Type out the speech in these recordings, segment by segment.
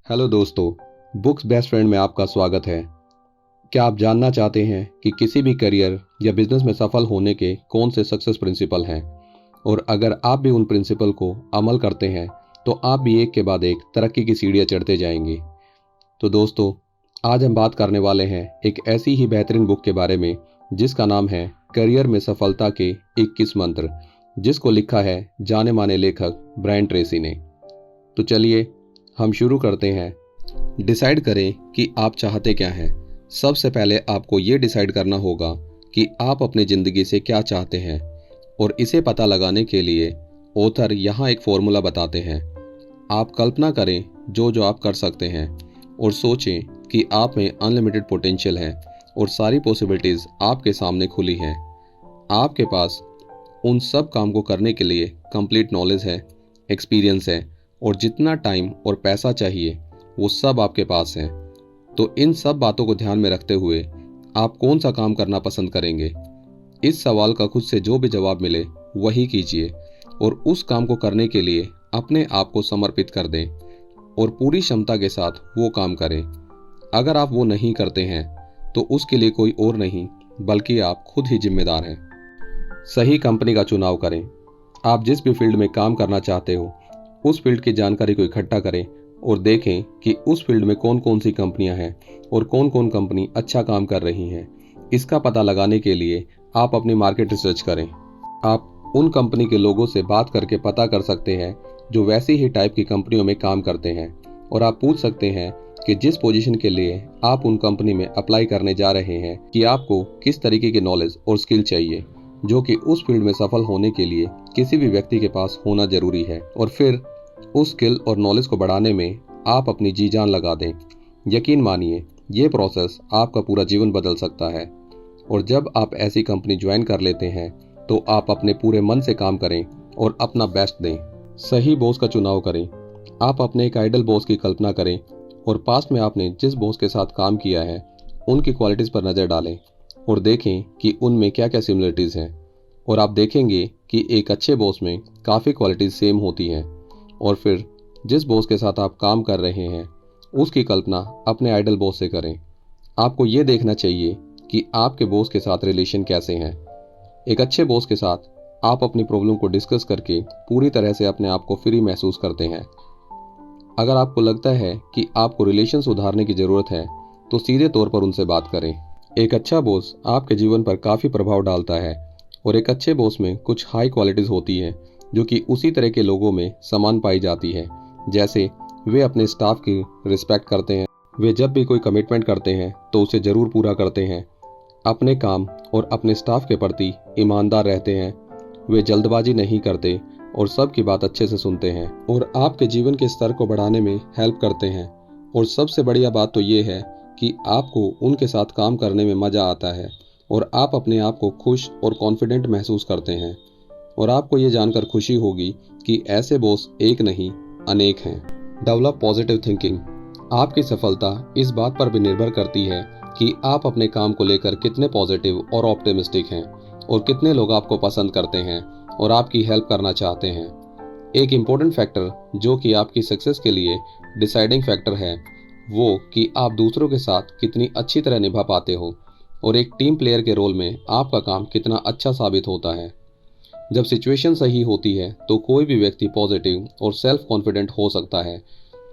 Hello दोस्तों, books best friend में आपका स्वागत है। क्या आप जानना चाहते हैं कि किसी भी करियर या बिजनेस में सफल होने के कौन से सक्सेस प्रिंसिपल हैं, और अगर आप भी उन प्रिंसिपल को अमल करते हैं तो आप भी एक के बाद एक तरक्की की सीढ़ियां चढ़ते जाएंगे। तो दोस्तों, आज हम बात करने वाले हैं एक ऐसी ही बेहतरीन बुक के बारे में जिसका नाम है करियर में सफलता के 21 मंत्र, जिसको लिखा है जाने माने लेखक ब्रायन ट्रेसी ने। तो चलिए हम शुरू करते हैं। डिसाइड करें कि आप चाहते क्या हैं। सबसे पहले आपको ये डिसाइड करना होगा कि आप अपनी ज़िंदगी से क्या चाहते हैं, और इसे पता लगाने के लिए ऑथर यहाँ एक फॉर्मूला बताते हैं। आप कल्पना करें जो जो आप कर सकते हैं और सोचें कि आप में अनलिमिटेड पोटेंशियल है और सारी पॉसिबिलिटीज़ आपके सामने खुली हैं। आपके पास उन सब काम को करने के लिए कंप्लीट नॉलेज है, एक्सपीरियंस है, और जितना टाइम और पैसा चाहिए वो सब आपके पास है। तो इन सब बातों को ध्यान में रखते हुए आप कौन सा काम करना पसंद करेंगे? इस सवाल का खुद से जो भी जवाब मिले वही कीजिए, और उस काम को करने के लिए अपने आप को समर्पित कर दें और पूरी क्षमता के साथ वो काम करें। अगर आप वो नहीं करते हैं तो उसके लिए कोई और नहीं बल्कि आप खुद ही जिम्मेदार हैं। सही कंपनी का चुनाव करें। आप जिस भी फील्ड में काम करना चाहते हो उस फील्ड की जानकारी को इकट्ठा करें और देखें कि उस फील्ड में कौन कौन सी कंपनियां हैं और कौन कौन कंपनी अच्छा काम कर रही हैं। इसका पता लगाने के लिए आप अपनी मार्केट रिसर्च करें। आप उन कंपनी के लोगों से बात करके पता कर सकते हैं जो वैसी ही टाइप की कंपनियों में काम करते हैं, और आप पूछ सकते हैं कि जिस पोजीशन के लिए आप उन कंपनी में अप्लाई करने जा रहे हैं कि आपको किस तरीके की नॉलेज और स्किल चाहिए जो कि उस फील्ड में सफल होने के लिए किसी भी व्यक्ति के पास होना जरूरी है। और फिर उस स्किल और नॉलेज को बढ़ाने में आप अपनी जी जान लगा दें। यकीन मानिए, ये प्रोसेस आपका पूरा जीवन बदल सकता है। और जब आप ऐसी कंपनी ज्वाइन कर लेते हैं तो आप अपने पूरे मन से काम करें और अपना बेस्ट दें। सही बॉस का चुनाव करें। आप अपने एक आइडल बॉस की कल्पना करें और पास्ट में आपने जिस बॉस के साथ काम किया है उनकी क्वालिटीज़ पर नज़र डालें और देखें कि उनमें क्या क्या सिमिलरिटीज़ हैं। और आप देखेंगे कि एक अच्छे बॉस में काफ़ी क्वालिटीज़ सेम होती हैं। और फिर जिस बॉस के साथ आप काम कर रहे हैं उसकी कल्पना अपने आइडल बॉस से करें। आपको ये देखना चाहिए कि आपके बॉस के साथ रिलेशन कैसे हैं। एक अच्छे बॉस के साथ आप अपनी प्रॉब्लम को डिस्कस करके पूरी तरह से अपने आप को फ्री महसूस करते हैं। अगर आपको लगता है कि आपको रिलेशन सुधारने की ज़रूरत है तो सीधे तौर पर उनसे बात करें। एक अच्छा बॉस आपके जीवन पर काफ़ी प्रभाव डालता है, और एक अच्छे बॉस में कुछ हाई क्वालिटीज़ होती हैं जो कि उसी तरह के लोगों में समान पाई जाती है। जैसे वे अपने स्टाफ की रिस्पेक्ट करते हैं, वे जब भी कोई कमिटमेंट करते हैं तो उसे ज़रूर पूरा करते हैं, अपने काम और अपने स्टाफ के प्रति ईमानदार रहते हैं, वे जल्दबाजी नहीं करते और सबकी बात अच्छे से सुनते हैं और आपके जीवन के स्तर को बढ़ाने में हेल्प करते हैं। और सबसे बढ़िया बात तो ये है कि आपको उनके साथ काम करने में मज़ा आता है और आप अपने आप को खुश और कॉन्फिडेंट महसूस करते हैं। और आपको ये जानकर खुशी होगी कि ऐसे बॉस एक नहीं अनेक हैं। Develop positive thinking. आपकी सफलता इस बात पर भी निर्भर करती है कि आप अपने काम को लेकर कितने पॉजिटिव और ऑप्टिमिस्टिक हैं, और कितने लोग आपको पसंद करते हैं और आपकी हेल्प करना चाहते हैं। एक इम्पोर्टेंट फैक्टर जो कि आपकी सक्सेस के लिए डिसाइडिंग फैक्टर है वो कि आप दूसरों के साथ कितनी अच्छी तरह निभा पाते हो, और एक टीम प्लेयर के रोल में आपका काम कितना अच्छा साबित होता है। जब सिचुएशन सही होती है तो कोई भी व्यक्ति पॉजिटिव और सेल्फ कॉन्फिडेंट हो सकता है,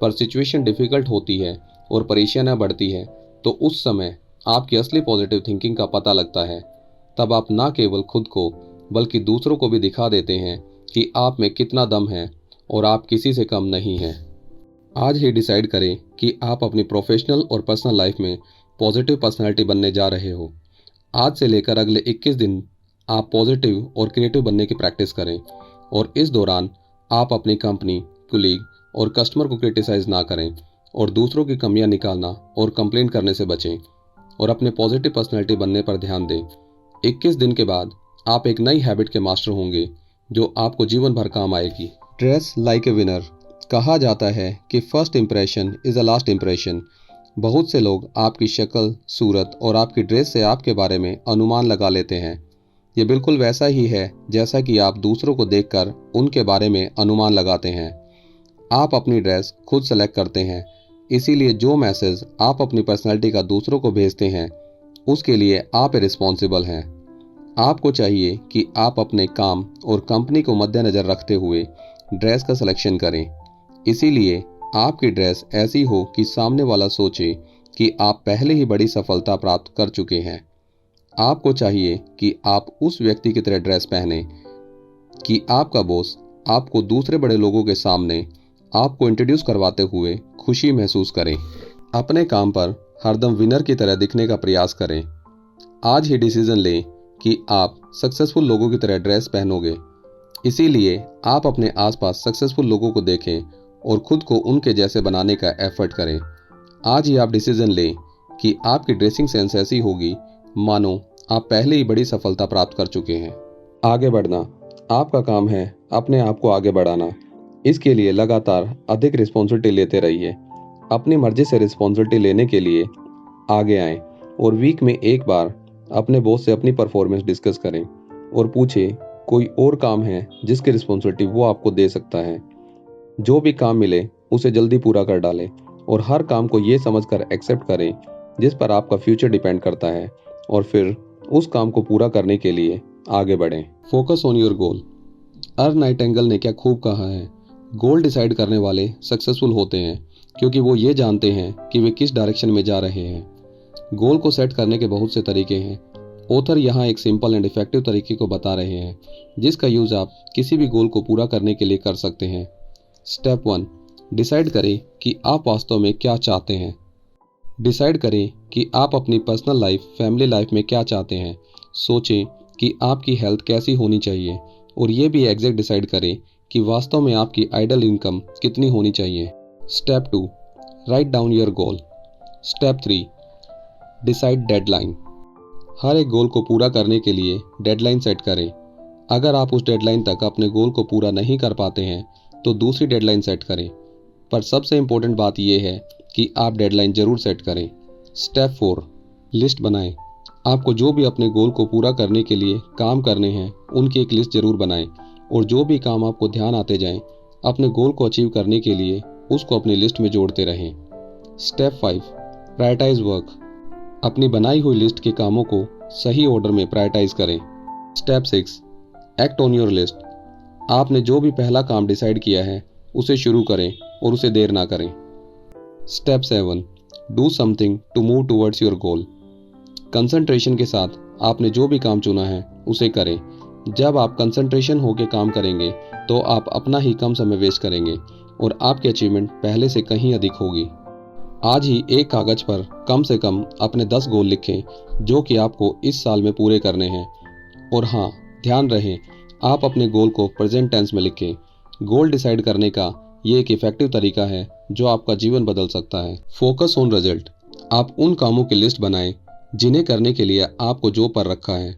पर सिचुएशन डिफ़िकल्ट होती है और परेशानियां बढ़ती है तो उस समय आपकी असली पॉजिटिव थिंकिंग का पता लगता है। तब आप ना केवल खुद को बल्कि दूसरों को भी दिखा देते हैं कि आप में कितना दम है और आप किसी से कम नहीं हैं। आज ही डिसाइड करें कि आप अपनी प्रोफेशनल और पर्सनल लाइफ में पॉजिटिव पर्सनैलिटी बनने जा रहे हो। आज से लेकर अगले 21 दिन आप पॉजिटिव और क्रिएटिव बनने की प्रैक्टिस करें, और इस दौरान आप अपनी कंपनी, कुलीग और कस्टमर को क्रिटिसाइज ना करें और दूसरों की कमियां निकालना और कंप्लेंट करने से बचें, और अपने पॉजिटिव पर्सनैलिटी बनने पर ध्यान दें। 21 दिन के बाद आप एक नई हैबिट के मास्टर होंगे जो आपको जीवन भर काम आएगी। Dress like a winner. कहा जाता है कि first impression is a last impression. बहुत से लोग आपकी शक्ल, सूरत और आपकी ड्रेस से आपके बारे में अनुमान लगा लेते हैं। ये बिल्कुल वैसा ही है जैसा कि आप दूसरों को देखकर उनके बारे में अनुमान लगाते हैं। आप अपनी ड्रेस खुद सेलेक्ट करते हैं, इसीलिए जो मैसेज आप अपनी पर्सनैलिटी का दूसरों को भेजते हैं उसके लिए आप रिस्पॉन्सिबल हैं। आपको चाहिए कि आप अपने काम और कंपनी को मद्देनज़र रखते हुए ड्रेस का सिलेक्शन करें। इसीलिए आपकी ड्रेस ऐसी हो कि सामने वाला सोचे कि आप पहले ही बड़ी सफलता प्राप्त कर चुके हैं। आपको चाहिए कि आप उस व्यक्ति की तरह ड्रेस पहने कि आपका बॉस आपको दूसरे बड़े लोगों के सामने आपको इंट्रोड्यूस करवाते हुए खुशी महसूस करें। अपने काम पर हरदम विनर की तरह दिखने का प्रयास करें। आज ही डिसीजन लें कि आप सक्सेसफुल लोगों की तरह ड्रेस पहनोगे। इसीलिए आप अपने आसपास सक्सेसफुल लोगों को देखें और खुद को उनके जैसे बनाने का एफर्ट करें। आज ही आप डिसीजन लें कि आपकी ड्रेसिंग सेंस ऐसी होगी मानो आप पहले ही बड़ी सफलता प्राप्त कर चुके हैं। आगे बढ़ना आपका काम है, अपने आप को आगे बढ़ाना। इसके लिए लगातार अधिक रिस्पॉन्सिबिलिटी लेते रहिए। अपनी मर्जी से रिस्पॉन्सिबिलिटी लेने के लिए आगे आएं और वीक में एक बार अपने बॉस से अपनी परफॉर्मेंस डिस्कस करें और पूछें कोई और काम है जिसकी रिस्पॉन्सिबिलिटी वो आपको दे सकता है। जो भी काम मिले उसे जल्दी पूरा कर डालें और हर काम को ये समझकर एक्सेप्ट करें जिस पर आपका फ्यूचर डिपेंड करता है और फिर उस काम को पूरा करने के लिए आगे बढ़ें। Focus on your goal. Earl Nightingale ने क्या खूब कहा है, गोल डिसाइड करने वाले सक्सेसफुल होते हैं क्योंकि वो ये जानते हैं कि वे किस डायरेक्शन में जा रहे हैं। गोल को सेट करने के बहुत से तरीके हैं। ऑथर यहाँ एक सिंपल एंड इफेक्टिव तरीके को बता रहे हैं जिसका यूज़ आप किसी भी गोल को पूरा करने के लिए कर सकते हैं। स्टेप 1, डिसाइड करें कि आप वास्तव में क्या चाहते हैं। डिसाइड करें कि आप अपनी पर्सनल लाइफ, फैमिली लाइफ में क्या चाहते हैं। सोचें कि आपकी हेल्थ कैसी होनी चाहिए और ये भी एग्जैक्ट डिसाइड करें कि वास्तव में आपकी आइडल इनकम कितनी होनी चाहिए। Step 2, write down your goal. Step 3, decide deadline. हर एक गोल को पूरा करने के लिए डेडलाइन सेट करें। अगर आप उस डेडलाइन तक अपने गोल को पूरा नहीं कर पाते हैं तो दूसरी डेडलाइन सेट करें। पर सबसे इम्पोर्टेंट बात यह है कि आप डेडलाइन जरूर सेट करें। स्टेप 4, लिस्ट बनाएं। आपको जो भी अपने गोल को पूरा करने के लिए काम करने हैं उनकी एक लिस्ट जरूर बनाएं और जो भी काम आपको ध्यान आते जाएं अपने गोल को अचीव करने के लिए उसको अपनी लिस्ट में जोड़ते रहें। Step 5, prioritise work. अपनी बनाई हुई लिस्ट के कामों को सही ऑर्डर में प्रायोरिटाइज करें। Step 6, act on your list. आपने जो भी पहला काम डिसाइड किया है उसे शुरू करें और उसे देर ना करें। Step 7, do something to move towards your goal. Concentration के साथ आपने जो भी काम चुना है उसे करें। जब आप कंसंट्रेशन होकर काम करेंगे तो आप अपना ही कम समय वेस्ट करेंगे और आपकी अचीवमेंट पहले से कहीं अधिक होगी। आज ही एक कागज पर कम से कम अपने 10 गोल लिखें जो कि आपको इस साल में पूरे करने हैं। और हाँ, ध्यान रहे आप अपने गोल को प्रेजेंट टेंस में लिखें। गोल डिसाइड करने का ये एक इफेक्टिव तरीका है जो आपका जीवन बदल सकता है। Focus on result. आप उन कामों की लिस्ट बनाएं जिन्हें करने के लिए आपको जॉब पर रखा है।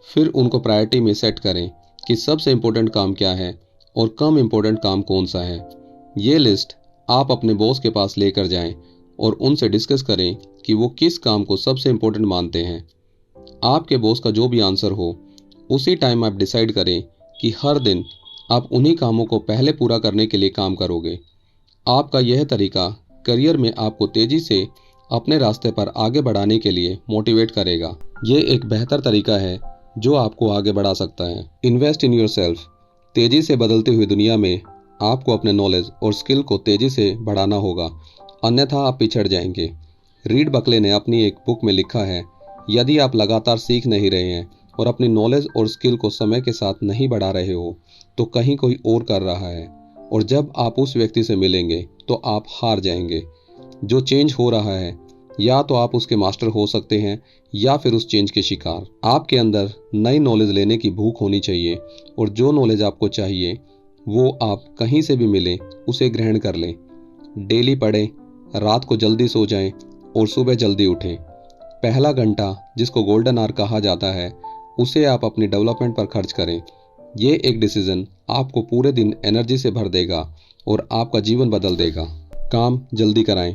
फिर उनको प्रायोरिटी में सेट करें कि सबसे इम्पोर्टेंट काम क्या है और कम इम्पोर्टेंट काम कौन सा है। ये लिस्ट आप अपने बॉस के पास लेकर जाएं और उनसे डिस्कस करें कि वो किस काम को सबसे इम्पोर्टेंट मानते हैं। आपके बॉस का जो भी आंसर हो उसी टाइम आप डिसाइड करें कि हर दिन आप उन्हीं कामों को पहले पूरा करने के लिए काम करोगे। आपका यह तरीका करियर में आपको तेजी से अपने रास्ते पर आगे बढ़ाने के लिए मोटिवेट करेगा। ये एक बेहतर तरीका है जो आपको आगे बढ़ा सकता है। Invest in yourself. तेजी से बदलती हुई दुनिया में आपको अपने नॉलेज और स्किल को तेजी से बढ़ाना होगा, अन्यथा आप पिछड़ जाएंगे। रीड बकले ने अपनी एक बुक में लिखा है, यदि आप लगातार सीख नहीं रहे हैं और अपनी नॉलेज और स्किल को समय के साथ नहीं बढ़ा रहे हो तो कहीं कोई और कर रहा है और जब आप उस व्यक्ति से मिलेंगे तो आप हार जाएंगे। जो चेंज हो रहा है या तो आप उसके मास्टर हो सकते हैं या फिर उस चेंज के शिकार। आपके अंदर नई नॉलेज लेने की भूख होनी चाहिए और जो नॉलेज आपको चाहिए वो आप कहीं से भी मिले उसे ग्रहण कर लें। डेली पढ़ें, रात को जल्दी सो जाएं और सुबह जल्दी उठें। पहला घंटा जिसको गोल्डन आवर कहा जाता है उसे आप अपनी डेवलपमेंट पर खर्च करें। ये एक डिसीजन आपको पूरे दिन एनर्जी से भर देगा और आपका जीवन बदल देगा। काम जल्दी कराएं।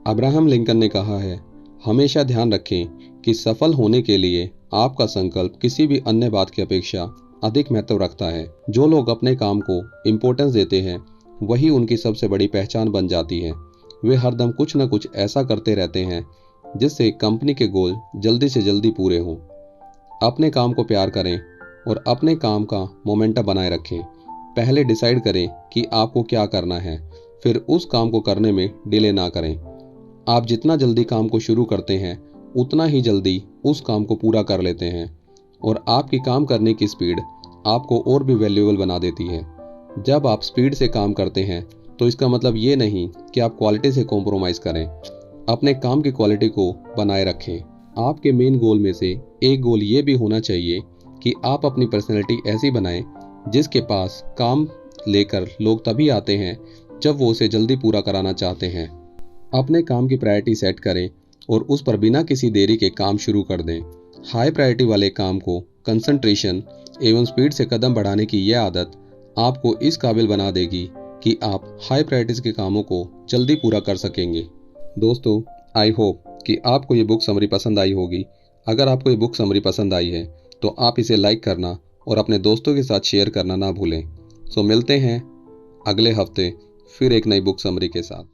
अब्राहम लिंकन ने कहा है, हमेशा ध्यान रखें कि सफल होने के लिए आपका संकल्प किसी भी अन्य बात की अपेक्षा अधिक महत्व रखता है। जो लोग अपने काम को इम्पोर्टेंस देते हैं वही उनकी सबसे बड़ी पहचान बन जाती है। वे हरदम कुछ न कुछ ऐसा करते रहते हैं जिससे कंपनी के गोल जल्दी से जल्दी पूरे हों। अपने काम को प्यार करें और अपने काम का मोमेंटम बनाए रखें। पहले डिसाइड करें कि आपको क्या करना है, फिर उस काम को करने में डिले ना करें। आप जितना जल्दी काम को शुरू करते हैं उतना ही जल्दी उस काम को पूरा कर लेते हैं और आपकी काम करने की स्पीड आपको और भी वैल्यूएबल बना देती है। जब आप स्पीड से काम करते हैं तो इसका मतलब ये नहीं कि आप क्वालिटी से कॉम्प्रोमाइज़ करें। अपने काम की क्वालिटी को बनाए रखें। आपके मेन गोल में से एक गोल ये भी होना चाहिए कि आप अपनी पर्सनैलिटी ऐसी बनाएं जिसके पास काम लेकर लोग तभी आते हैं जब वो उसे जल्दी पूरा कराना चाहते हैं। अपने काम की प्रायोरिटी सेट करें और उस पर बिना किसी देरी के काम शुरू कर दें। हाई प्रायोरिटी वाले काम को कंसंट्रेशन एवं स्पीड से कदम बढ़ाने की यह आदत आपको इस काबिल बना देगी कि आप हाई प्रायोरिटीज के कामों को जल्दी पूरा कर सकेंगे। दोस्तों, आई होप कि आपको ये बुक समरी पसंद आई होगी। अगर आपको ये बुक समरी पसंद आई है तो आप इसे लाइक करना और अपने दोस्तों के साथ शेयर करना ना भूलें। मिलते हैं अगले हफ्ते फिर एक नई बुक समरी के साथ।